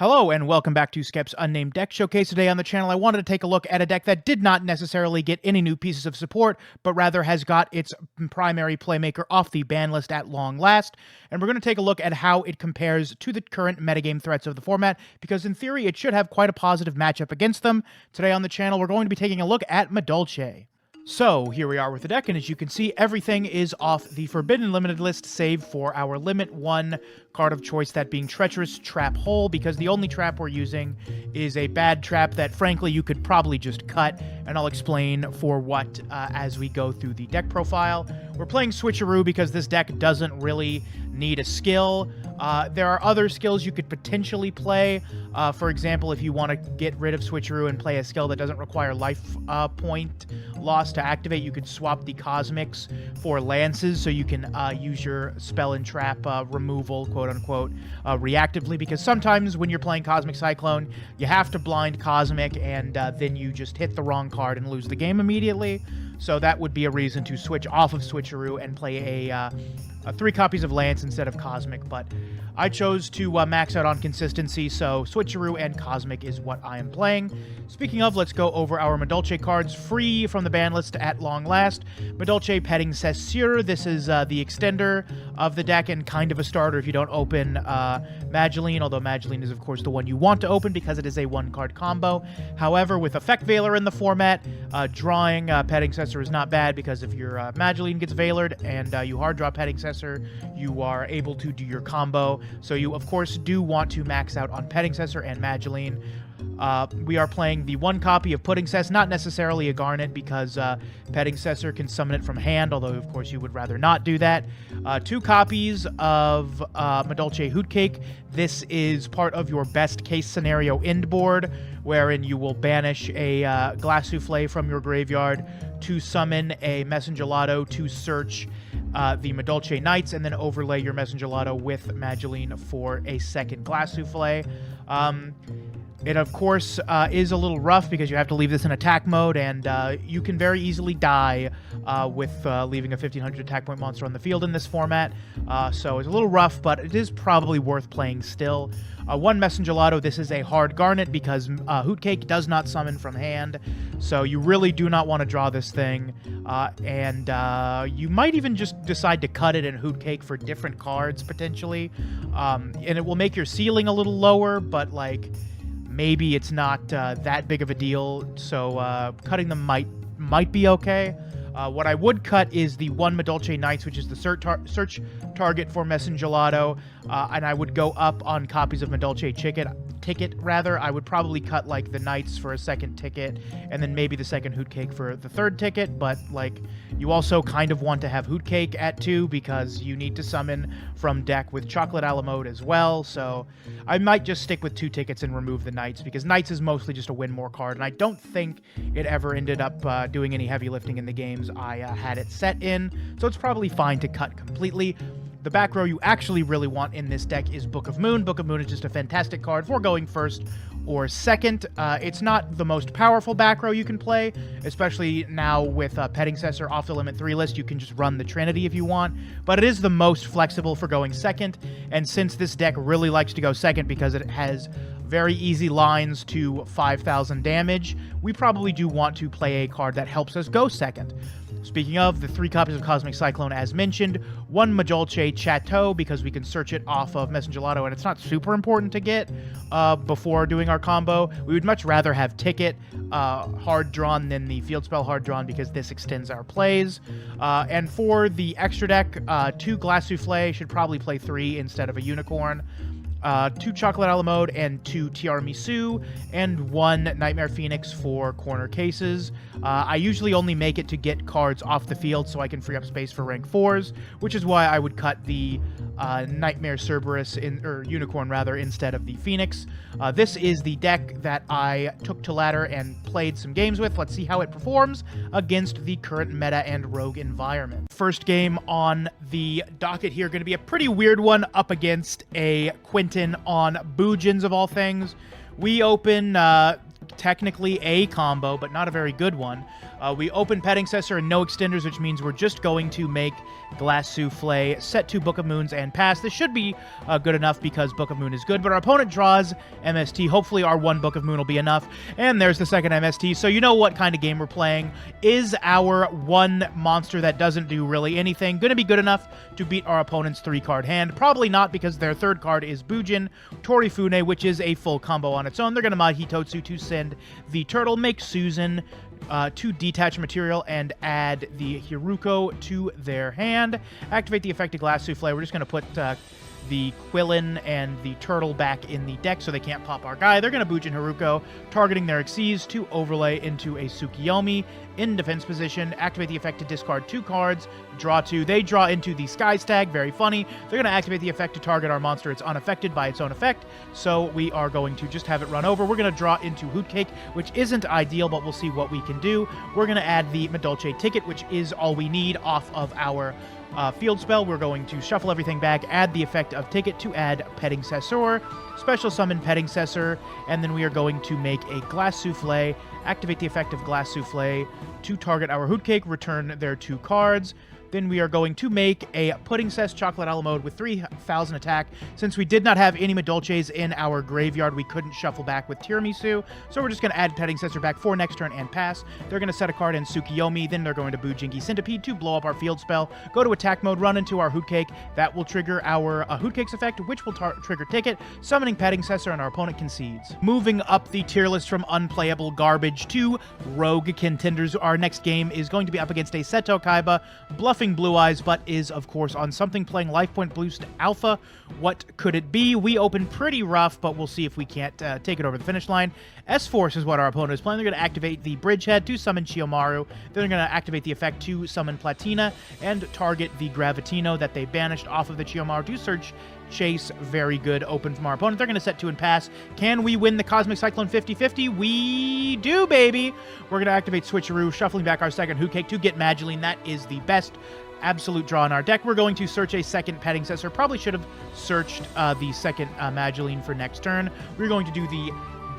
Hello and welcome back to Skep's Unnamed Deck Showcase. Today on the channel, I wanted to take a look at a deck that did not necessarily get any new pieces of support, but rather has got its primary playmaker off the ban list at long last. And we're going to take a look at how it compares to the current metagame threats of the format, because in theory, it should have quite a positive matchup against them. Today on the channel, we're going to be taking a look at Madolche. So, here we are with the deck, and as you can see, everything is off the Forbidden Limited list, save for our Limit 1 card of choice, that being Treacherous Trap Hole, because the only trap we're using is a bad trap that, frankly, you could probably just cut, and I'll explain for what as we go through the deck profile. We're playing Switcheroo because this deck doesn't really need a skill. There are other skills you could potentially play. For example, if you want to get rid of Switcheroo and play a skill that doesn't require life point loss to activate, you could swap the Cosmics for Lances, so you can use your spell and trap removal, quote-unquote, reactively, because sometimes when you're playing Cosmic Cyclone, you have to blind Cosmic, and then you just hit the wrong card and lose the game immediately. So that would be a reason to switch off of Switcheroo and play a 3 copies of Lance instead of Cosmic, but I chose to max out on consistency, so Switcheroo and Cosmic is what I am playing. Speaking of, let's go over our Madolche cards, free from the ban list at long last. Madolche Petting Cessure, this is the extender of the deck and kind of a starter if you don't open Madolche, although Madolche is of course the one you want to open because it is a 1-card combo. However, with Effect Veiler in the format, drawing Petting Cessure is not bad, because if your Madolche gets Veilered and you hard draw Petting Cessure, you are able to do your combo. So you, of course, do want to max out on Petting Cessor and Madolche. We are playing the 1 copy of Pudding Cess, not necessarily a Garnet, because Petting Cessor can summon it from hand, although, of course, you would rather not do that. 2 copies of Madolche Hootcake. This is part of your best case scenario end board, wherein you will banish a Glass Souffle from your graveyard to summon a Messengelado to search the Madolche Knights, and then overlay your Messengelado with Madolche for a second Glass Souffle. It, of course, is a little rough because you have to leave this in attack mode, and you can very easily die with leaving a 1500 attack point monster on the field in this format. So it's a little rough, but it is probably worth playing still. 1 Messengelado, this is a hard Garnet because Hootcake does not summon from hand, so you really do not want to draw this thing. And you might even just decide to cut it in Hootcake for different cards, potentially. And it will make your ceiling a little lower, but, like, maybe it's not that big of a deal, so cutting them might be okay. What I would cut is the 1 Madolche Knights, which is the search target for Messengelado, and I would go up on copies of Madolche ticket rather. I would probably cut, like, the Knights for a second ticket, and then maybe the second Hootcake for the 3rd ticket, but, like, you also kind of want to have Hootcake at 2 because you need to summon from deck with Chocolate a la mode as well, so I might just stick with 2 tickets and remove the Knights, because Knights is mostly just a win more card, and I don't think it ever ended up doing any heavy lifting in the games I had it set in, so it's probably fine to cut completely. The back row you actually really want in this deck is Book of Moon. Book of Moon is just a fantastic card for going 1st or 2nd. It's not the most powerful back row you can play, especially now with Petting Cessor off the Limit 3 list. You can just run the Trinity if you want, but it is the most flexible for going 2nd, and since this deck really likes to go 2nd because it has very easy lines to 5,000 damage, we probably do want to play a card that helps us go 2nd. Speaking of, the 3 copies of Cosmic Cyclone as mentioned, 1 Madolche Chateau, because we can search it off of Messengelado, and it's not super important to get before doing our combo. We would much rather have Ticket hard drawn than the Field Spell hard drawn, because this extends our plays. And for the extra deck, 2 Glass Souffle, should probably play 3 instead of a Unicorn. 2 Chocolate a la mode and 2 Tiramisu, and 1 Nightmare Phoenix for corner cases. I usually only make it to get cards off the field so I can free up space for rank 4s, which is why I would cut the Nightmare Cerberus, or Unicorn rather, instead of the Phoenix. This is the deck that I took to ladder and played some games with. Let's see how it performs against the current meta and rogue environment. First game on the docket here, going to be a pretty weird one up against a Quentin on Bujins of all things. We open technically a combo, but not a very good one. We open Petting Cessor and no extenders, which means we're just going to make Glass Souffle, set to Book of Moons, and pass. This should be good enough because Book of Moon is good, but our opponent draws MST. Hopefully our one Book of Moon will be enough. And there's the second MST, so you know what kind of game we're playing. Is our one monster that doesn't do really anything going to be good enough to beat our opponent's 3-card hand? Probably not, because their third card is Bujin, Torifune, which is a full combo on its own. They're going to mod Hitotsu to send the turtle, make Susan to detach material, and add the Hiruko to their hand. Activate the effect of Glass Souffle. We're just going to put the Quillin and the turtle back in the deck so they can't pop our guy. They're going to Bujin Haruko, targeting their Xyz to overlay into a Tsukiyomi in defense position. Activate the effect to discard 2 cards, draw 2. They draw into the Sky Stag, very funny. They're going to activate the effect to target our monster. It's unaffected by its own effect, so we are going to just have it run over. We're going to draw into Hootcake, which isn't ideal, but we'll see what we can do. We're going to add the Madolche ticket, which is all we need off of our field spell. We're going to shuffle everything back, add the effect of ticket to add Petting Cessor, special summon Petting Cessor, and then we are going to make a Glass Souffle, activate the effect of Glass Souffle to target our Hootcake, return their 2 cards. Then we are going to make a Pudding Cess Chocolate a la mode with 3,000 attack. Since we did not have any Madolches in our graveyard, we couldn't shuffle back with Tiramisu, so we're just going to add Petting Cessor back for next turn and pass. They're going to set a card in Tsukiyomi, then they're going to Bujingi Centipede to blow up our field spell, go to attack mode, run into our Hootcake. That will trigger our Hootcake's effect, which will trigger Ticket, summoning Petting Cessor, and our opponent concedes. Moving up the tier list from unplayable garbage to rogue contenders, our next game is going to be up against a Seto Kaiba, bluffing Blue Eyes, but is, of course, on something playing Life Point Boost Alpha. What could it be? We open pretty rough, but we'll see if we can't take it over the finish line. S-Force is what our opponent is playing. They're going to activate the Bridgehead to summon Chiyomaru. Then they're going to activate the effect to summon Platina and target the Gravitino that they banished off of the Chiyomaru to search Chase. Very good open from our opponent. They're going to set 2 and pass. Can we win the Cosmic Cyclone 50-50? We do, baby! We're going to activate Switcheroo, shuffling back our second Hootcake to get Mageline. That is the best absolute draw in our deck. We're going to search a second Petting Cessor. Probably should have searched the second Mageline for next turn. We're going to do the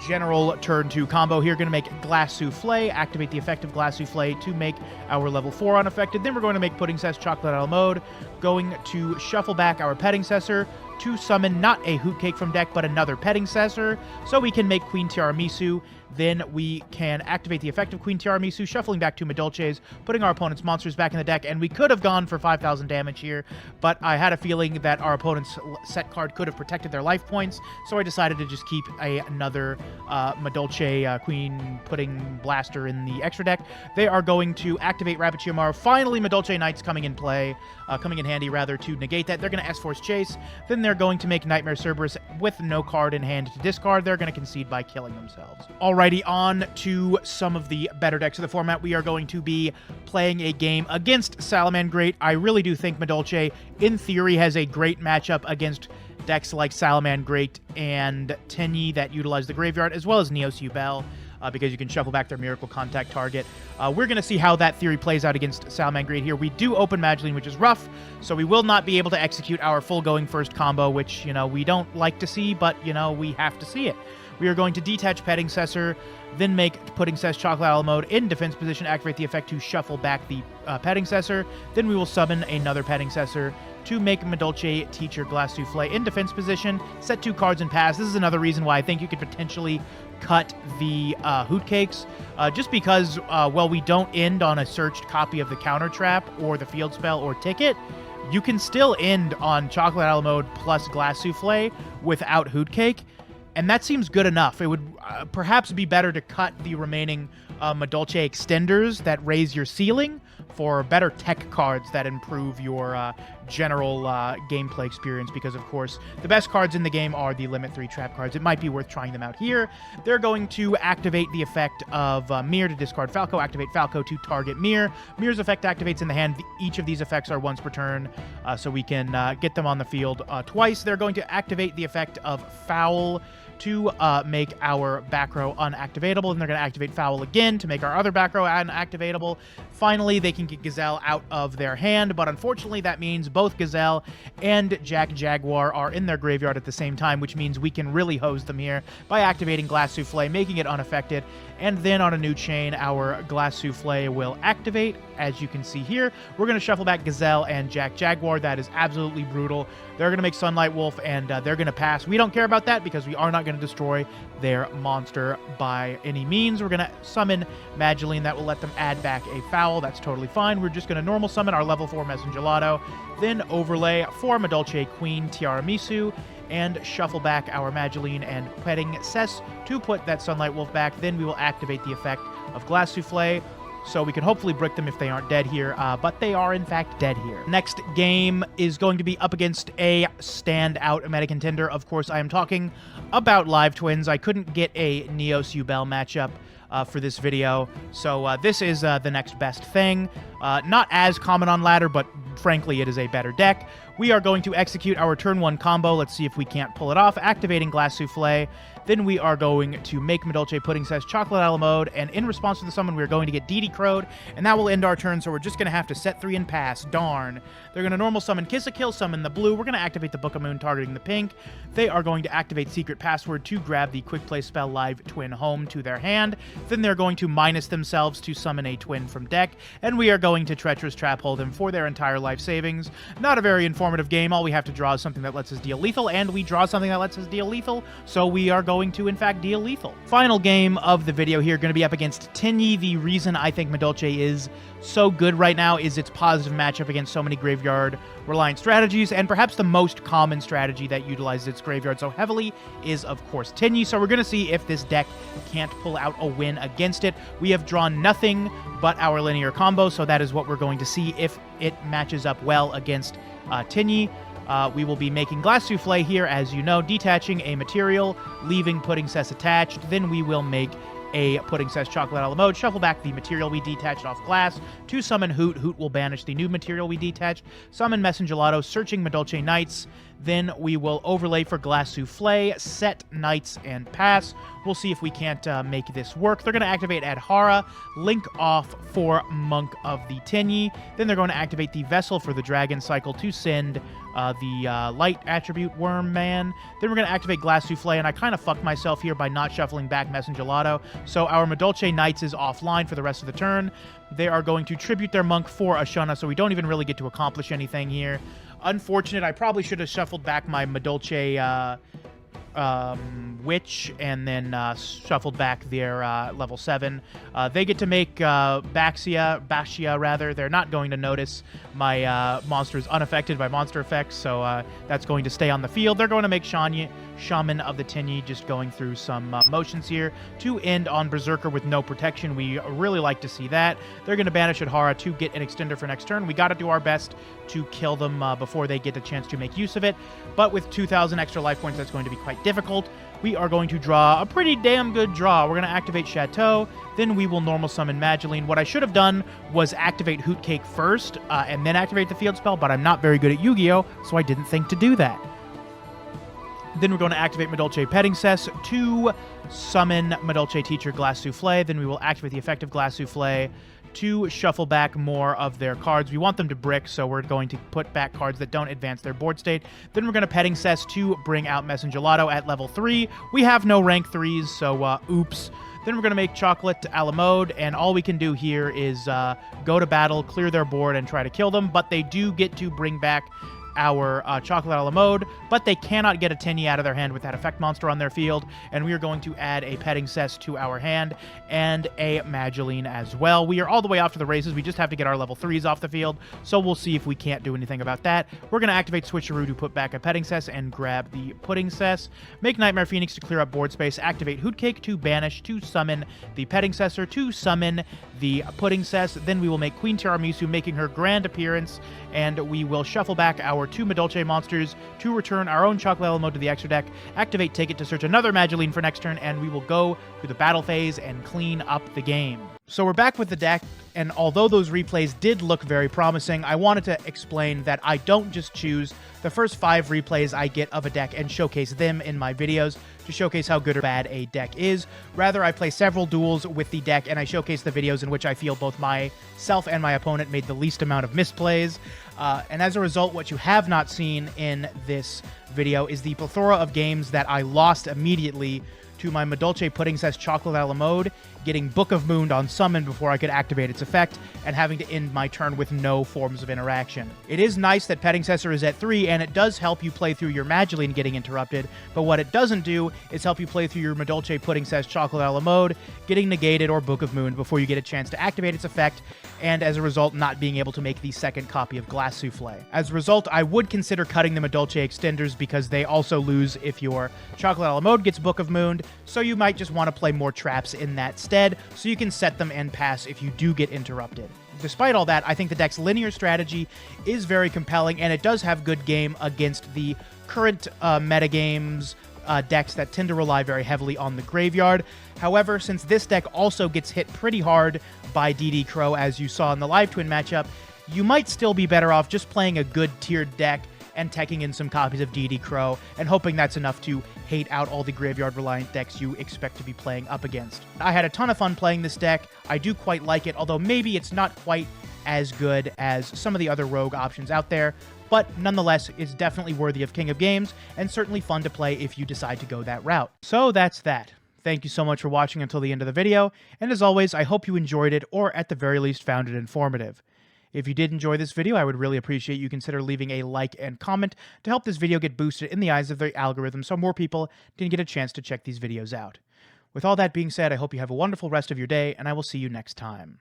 general turn 2 combo here. Going to make Glass Souffle, activate the effect of Glass Souffle to make our level 4 unaffected. Then we're going to make Pudding Cess Chocolate a la mode. Going to shuffle back our Petting Cessor to summon not a Hootcake from deck, but another Petting Cessor, so we can make Queen Tiramisu. Then we can activate the effect of Queen Tiramisu, shuffling back 2 Madolches, putting our opponent's monsters back in the deck, and we could have gone for 5,000 damage here, but I had a feeling that our opponent's set card could have protected their life points, so I decided to just keep another Madolche Queen Pudding Blaster in the extra deck. They are going to activate Rabbit Chiyomaru. Finally, Madolche Knights coming in play, coming in handy, rather, to negate that. They're going to S-Force Chase. Then they're going to make Nightmare Cerberus with no card in hand to discard. They're going to concede by killing themselves. Alrighty, on to some of the better decks of the format. We are going to be playing a game against Salamangreat. I really do think Madolche, in theory, has a great matchup against decks like Salamangreat and Tenyi that utilize the graveyard, as well as Neos Yubel, because you can shuffle back their Miracle Contact target. We're going to see how that theory plays out against Salamangreat here. We do open Mageline, which is rough, so we will not be able to execute our full going first combo, which, you know, we don't like to see, but, you know, we have to see it. We are going to detach Petting Cessor, then make Pudding Cess Chocolate a la mode in defense position, activate the effect to shuffle back the Petting Cessor. Then we will summon another Petting Cessor to make Madolche Teacher Glass Souffle in defense position, set 2 cards and pass. This is another reason why I think you could potentially cut the Hootcakes, just because, well, we don't end on a searched copy of the Counter Trap or the Field Spell or Ticket. You can still end on Chocolate a la mode plus Glass Souffle without Hootcake, and that seems good enough. It would perhaps be better to cut the remaining Madolche extenders that raise your ceiling for better tech cards that improve your general gameplay experience, because, of course, the best cards in the game are the Limit 3 trap cards. It might be worth trying them out here. They're going to activate the effect of Mir to discard Falco, activate Falco to target Mir. Mir's effect activates in the hand. Each of these effects are once per turn, so we can get them on the field twice. They're going to activate the effect of Foul to make our back row unactivatable, and they're going to activate Foul again to make our other back row unactivatable. Finally, they can get Gazelle out of their hand, but unfortunately that means both Gazelle and Jaguar are in their graveyard at the same time, which means we can really hose them here by activating Glass Souffle, making it unaffected, and then on a new chain, our Glass Souffle will activate. As you can see here, we're going to shuffle back Gazelle and Jaguar. That is absolutely brutal. They're going to make Sunlight Wolf, and they're going to pass. We don't care about that because we are not going to destroy their monster by any means. We're going to summon Madolche. That will let them add back a Foul. That's totally fine. We're just going to normal summon our level 4 Messengelado, then overlay for Madolche Queen Tiramisu, and shuffle back our Madolche and Petting Cess to put that Sunlight Wolf back. Then we will activate the effect of Glass Souffle, so we can hopefully brick them if they aren't dead here, but they are in fact dead here. Next game is going to be up against a standout meta contender. Of course, I am talking about Live Twins. I couldn't get a Neos Yubel matchup for this video, so this is the next best thing. Not as common on ladder, but frankly, it is a better deck. We are going to execute our turn 1 combo. Let's see if we can't pull it off. Activating Glass Souffle. Then we are going to make Madolche Pudding Cess Chocolate a la mode, and in response to the summon, we're going to get DD Crowed, and that will end our turn, so we're just going to have to set 3 and pass. Darn. They're going to normal summon Kiss a Kill, summon the blue. We're going to activate the Book of Moon, targeting the pink. They are going to activate Secret Password to grab the Quick Play spell Live Twin home to their hand. Then they're going to minus themselves to summon a twin from deck, and we are going to Treacherous Trap hold them for their entire life savings. Not a very informative game. All we have to draw is something that lets us deal lethal, and we draw something that lets us deal lethal, so we are going to, in fact, deal lethal. Final game of the video here, going to be up against Tenyi. The reason I think Madolche is so good right now is its positive matchup against so many graveyard-reliant strategies, and perhaps the most common strategy that utilizes its graveyard so heavily is, of course, Tenyi. So we're going to see if this deck can't pull out a win against it. We have drawn nothing but our linear combo, so that is what we're going to see if it matches up well against Tenyi. We will be making Glass Souffle here, as you know, detaching a material, leaving Pudding Cess attached. Then we will make a Pudding Cess Chocolate a la mode, shuffle back the material we detached off Glass to summon Hoot. Hoot will banish the new material we detached, summon Messengelado, searching Madolche Knights. Then we will overlay for Glass Souffle, set Knights, and pass. We'll see if we can't make this work. They're going to activate Adhara, link off for Monk of the Tenyi. Then they're going to activate the Vessel for the Dragon Cycle to send the Light Attribute Worm Man. Then we're going to activate Glass Souffle, and I kind of fucked myself here by not shuffling back Messengelado. So our Madolche Knights is offline for the rest of the turn. They are going to tribute their Monk for Ashana, so we don't even really get to accomplish anything here. Unfortunate. I probably should have shuffled back my Madolche Witch and then shuffled back their level 7. They get to make Bashia rather. They're not going to notice my monster is unaffected by monster effects, so that's going to stay on the field. They're going to make Shaman of the Tenyi, just going through some motions here to end on Berserker with no protection. We really like to see that. They're going to banish Adhara to get an extender for next turn. We got to do our best to kill them before they get the chance to make use of it, but with 2,000 extra life points, that's going to be quite difficult. We are going to draw a pretty damn good draw. We're going to activate Chateau, then we will normal summon Madolche. What I should have done was activate Hootcake first, and then activate the field spell, but I'm not very good at Yu-Gi-Oh!, so I didn't think to do that. Then we're going to activate Madolche Petting Cess to summon Madolche Teacher Glass Souffle. Then we will activate the effect of Glass Souffle to shuffle back more of their cards. We want them to brick, so we're going to put back cards that don't advance their board state. Then we're going to Petting Cess to bring out Messengelado at level 3. We have no rank 3s, so oops. Then we're going to make Chocolate a la mode, and all we can do here is go to battle, clear their board, and try to kill them, but they do get to bring back our Chocolate a la mode, but they cannot get a Tenyi out of their hand with that effect monster on their field, and we are going to add a Petting Cess to our hand and a Madolche as well. We are all the way off to the races. We just have to get our level 3s off the field, so we'll see if we can't do anything about that. We're going to activate Switcheroo to put back a Petting Cess and grab the Pudding Cess. Make Nightmare Phoenix to clear up board space. Activate Hootcake to banish, to summon the Petting Cessor, to summon the Pudding Cess. Then we will make Queen Tiramisu, making her grand appearance, and we will shuffle back our 2 Madolche monsters to return our own Chocolate a la mode to the extra deck, activate Take It to search another Madolche for next turn, and we will go through the battle phase and clean up the game. So we're back with the deck, and although those replays did look very promising, I wanted to explain that I don't just choose the first 5 replays I get of a deck and showcase them in my videos. to showcase how good or bad a deck is. Rather, I play several duels with the deck, and I showcase the videos in which I feel both myself and my opponent made the least amount of misplays. And as a result, what you have not seen in this video is the plethora of games that I lost immediately to my Madolche Pudding Says Chocolate a la Mode, getting Book of Moon on summon before I could activate its effect, and having to end my turn with no forms of interaction. It is nice that Pettingcessor is at 3, and it does help you play through your Mageline getting interrupted, but what it doesn't do is help you play through your Madolche Pudding Says Chocolate a la Mode, getting negated or Book of Moon before you get a chance to activate its effect, and as a result not being able to make the second copy of Glass Souffle. As a result, I would consider cutting the Madolche extenders because they also lose if your Chocolate a la Mode gets Book of Moon, so you might just want to play more traps in that stead, so you can set them and pass if you do get interrupted. Despite all that, I think the deck's linear strategy is very compelling, and it does have good game against the current metagames decks that tend to rely very heavily on the graveyard. However, since this deck also gets hit pretty hard by DD Crow, as you saw in the Live Twin matchup, you might still be better off just playing a good tiered deck and teching in some copies of DD Crow, and hoping that's enough to hate out all the graveyard-reliant decks you expect to be playing up against. I had a ton of fun playing this deck. I do quite like it, although maybe it's not quite as good as some of the other rogue options out there, but nonetheless, it's definitely worthy of King of Games, and certainly fun to play if you decide to go that route. So that's that. Thank you so much for watching until the end of the video, and as always, I hope you enjoyed it, or at the very least found it informative. If you did enjoy this video, I would really appreciate you consider leaving a like and comment to help this video get boosted in the eyes of the algorithm so more people can get a chance to check these videos out. With all that being said, I hope you have a wonderful rest of your day, and I will see you next time.